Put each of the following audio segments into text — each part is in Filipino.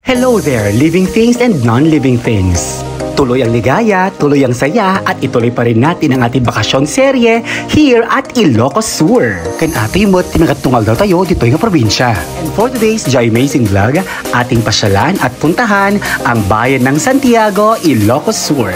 Hello there, living things and non-living things. Tuloy ang ligaya, tuloy ang saya, at ituloy pa rin natin ang ating bakasyon serye here at Ilocos Sur. Kan ating mo't tinagatungal daw tayo dito yung probinsya. And for today's Joy Amazing Vlog, ating pasyalan at puntahan ang bayan ng Santiago, Ilocos Sur.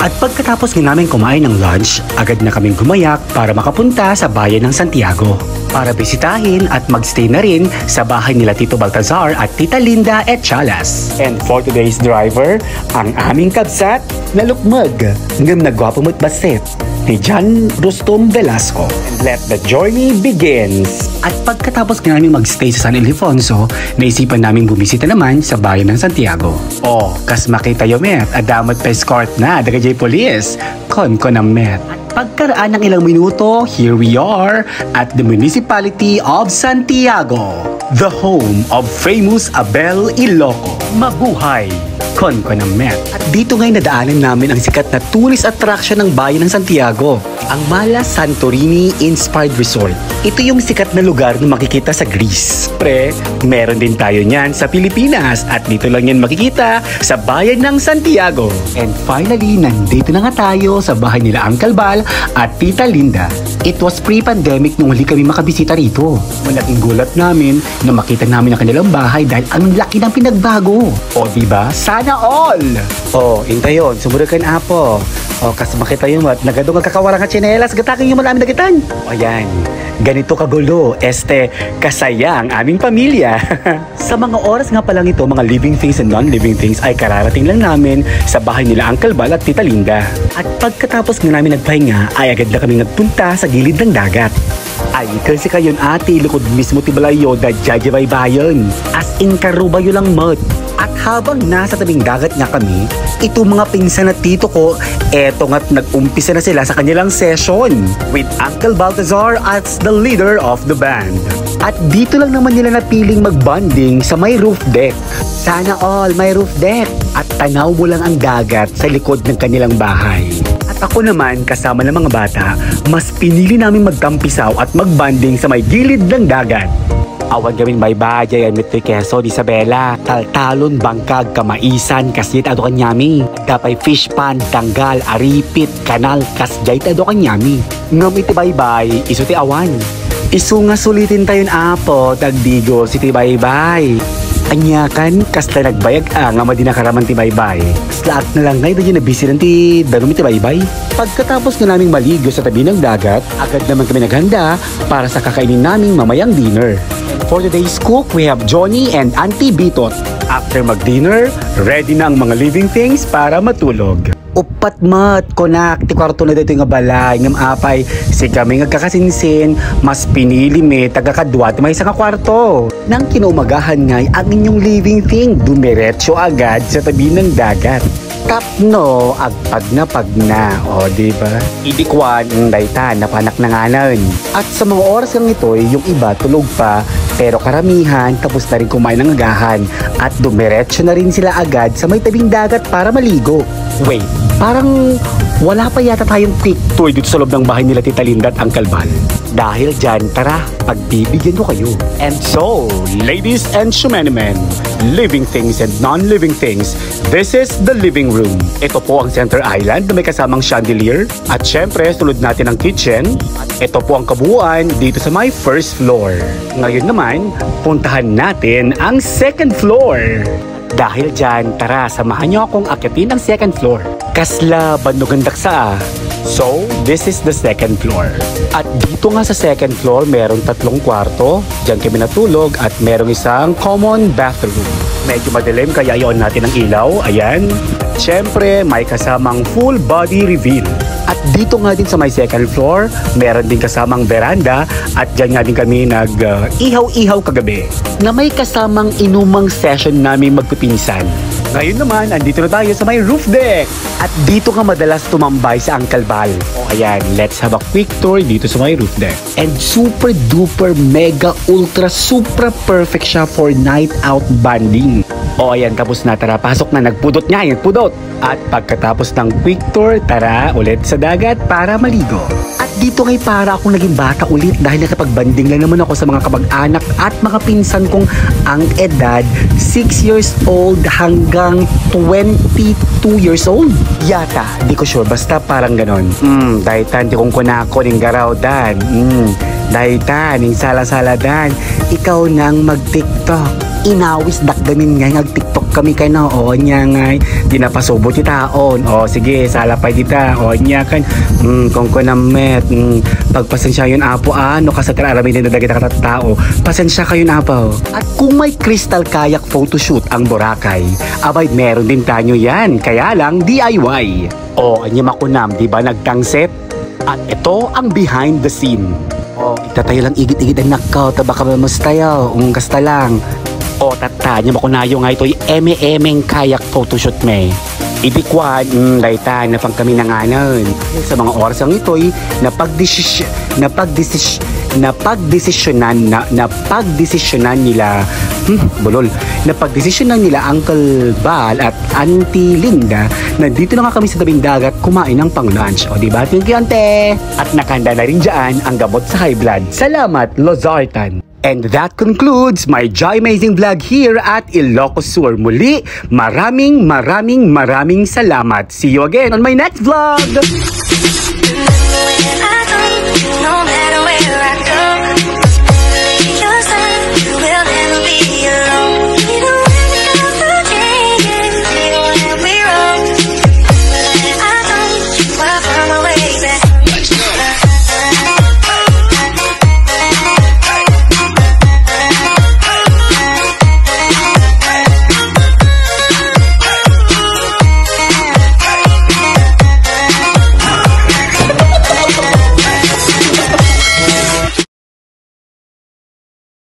At pagkatapos nga namin kumain ng lunch, agad na kaming gumayak para makapunta sa bayan ng Santiago. Para bisitahin at magstay na rin sa bahay nila Tito Baltazar at Tita Linda Echalas. And for today's driver, ang aming kabsat na lukmag ngam nagwapo mo't baset ni John Rustom Velasco. And let the journey begins. At pagkatapos nga namin magstay sa San Ildefonso, naisipan namin bumisita naman sa bayan ng Santiago. Oh, kas makita yo met, adamot pa escort na daga jay police. Kon na met. Pagkaraan ng ilang minuto, here we are at the Municipality of Santiago, the home of famous Abel Iloco. Mabuhay! Kon met. At dito ngayon nadaanan namin ang sikat na tourist attraction ng bayan ng Santiago, ang Mala Santorini Inspired Resort. Ito yung sikat na lugar na makikita sa Greece. Pre, meron din tayo niyan sa Pilipinas at dito lang yan makikita sa bayan ng Santiago. And finally, nandito na nga tayo sa bahay nila Uncle Bal at Tita Linda. It was pre-pandemic nung huli kami makabisita rito. Malaking gulat namin na makita namin ang kanilang bahay dahil ang laki ng pinagbago. O diba? Sana all! O, intayon, sumunod ka na apo. O, kasi makita yun at nagadong ang kakawarang at tsinelas, gatakin yung malamin nagitan. O yan, ganito kagulo, kasaya ang aming pamilya. Sa mga oras nga palang ito, mga living things and non-living things ay kararating lang namin sa bahay nila Uncle Bal at Tita Linda. At pagkatapos nga namin nagpahinga, ay agad na kami nagpunta sa gilid ng dagat. Ay, kasi kayon ate, lukod mismo tibalayo da jajabaybayon. As in karubayo lang mod. At habang nasa tabing dagat nga kami, ito mga pinsan at tito ko, eto nga't nag-umpisa na sila sa kanilang session with Uncle Baltazar as the leader of the band. At dito lang naman nila napiling mag-bonding sa may roof deck. Sana all may roof deck at tanaw mo lang ang dagat sa likod ng kanilang bahay. At ako naman, kasama ng mga bata, mas pinili namin magtampisaw at mag-bonding sa may gilid ng dagat. Awan gamin may bajay ang mitoy keso di Isabela. Taltalon, bangkag, kamaisan, kasit ado kanyami. Dapay fish pan, tanggal, aripit, kanal, kasjay ado kanyami. Ngam iti baybay, iso ti awan. Isu nga sulitin tayon apo, tagdigo si ti baybay. Anyakan, kasta nagbayag nga madinakaraman ti baybay. Slaat na lang ngayon doon yung nabisi ng ti darumi ti baybay. Pagkatapos na naming maligo sa tabi ng dagat, agad naman kami naghanda para sa kakainin naming mamayang dinner. For today's cook, we have Johnny and Auntie Bitot. After mag-dinner, ready na ang mga living things para matulog. Upat mat, konak, ti kwarto na dito nga balay, ngam apay, si kami ngagkakasinsin, mas pinili me, tagakadwa, may isang kwarto. Nang kinuumagahan ngay, ang inyong living thing, dumiretso agad sa tabi ng dagat. Tapno, agpag na, o diba? Idikwan ang daytan na panak na nganan. At sa mga oras kang ito, yung iba tulog pa, pero karamihan tapos na rin kumain ng agahan at dumiretso na rin sila agad sa may tabing dagat para maligo. Wait, parang wala pa yata tayong quick tour dito sa loob ng bahay nila Tita Linda at Uncle Bal. Dahil dyan, tara, pagbibigyan ko kayo. And so, ladies and gentlemen, living things and non-living things, this is the living room. Ito po ang center island na may kasamang chandelier. At syempre, sunod natin ang kitchen. Ito po ang kabuuan dito sa my first floor. Ngayon naman, puntahan natin ang second floor. Dahil dyan, tara, samahan nyo akong akitin ang second floor. Kasla, bandugandak sa So, this is the second floor. At dito nga sa second floor, merong 3 kwarto. Diyan kami natulog at merong isang common bathroom. Medyo madilim kaya iyon natin ang ilaw. Ayan. Siyempre, may kasamang full body reveal. At dito nga din sa may second floor, meron din kasamang veranda at dyan nga din kami nag-ihaw-ihaw kagabi na may kasamang inumang session namin magpipinsan. Ngayon naman, andito na tayo sa may roof deck. At dito nga madalas tumambay sa Uncle Bal. O ayan, let's have a quick tour dito sa may roof deck. And super duper mega ultra super perfect siya for night out bonding. O ayan, tapos na, tara, pasok na, nagpudot nga, nagpudot. At pagkatapos ng quick tour, tara ulit sa dagat para maligo. At Dito ngay para akong naging bata ulit dahil nakapagbanding lang naman ako sa mga kamag-anak at mga pinsan kong ang edad 6 years old hanggang 22 years old. Yata, di ko sure. Basta parang ganon. Daitan, di kong kunako ning garaw dan. Daitan, ning sala-sala dan. Ikaw nang mag-TikTok. Inawis dakdamin nga nag-TikTok kami kay na o nya nga di napasubot ti taon. O sige, sala pa dita. O nya kan kung ko na met pagpasensya yun apo ano ka sa arami din dagit ka tao. Pasensya kayo na apo. At kung may crystal kayak photoshoot ang Boracay, abay meron din tayo yan. Kaya lang DIY. O anya makunam, di ba nagtangset? At ito ang behind the scene. O itatayo lang igit-igit ang nakaw tabaka mamustayaw. Kasta lang. O tatanya makunayo nga ito'y eme-emeng kayak photoshoot me. Idikwan, dayta na pang kami nanganan. Sa mga oras ang ito'y napagdesisyonan nila napagdesisyonan nila Uncle Bal at Auntie Linda na dito na nga kami sa tabing dagat kumain ng pang lunch. O diba, tingkiyante? At nakanda na rin dyan ang gamot sa high blood. Salamat, Lozartan. And that concludes my Joy Amazing vlog here at Ilocos Sur. Muli, maraming salamat. See you again on my next vlog!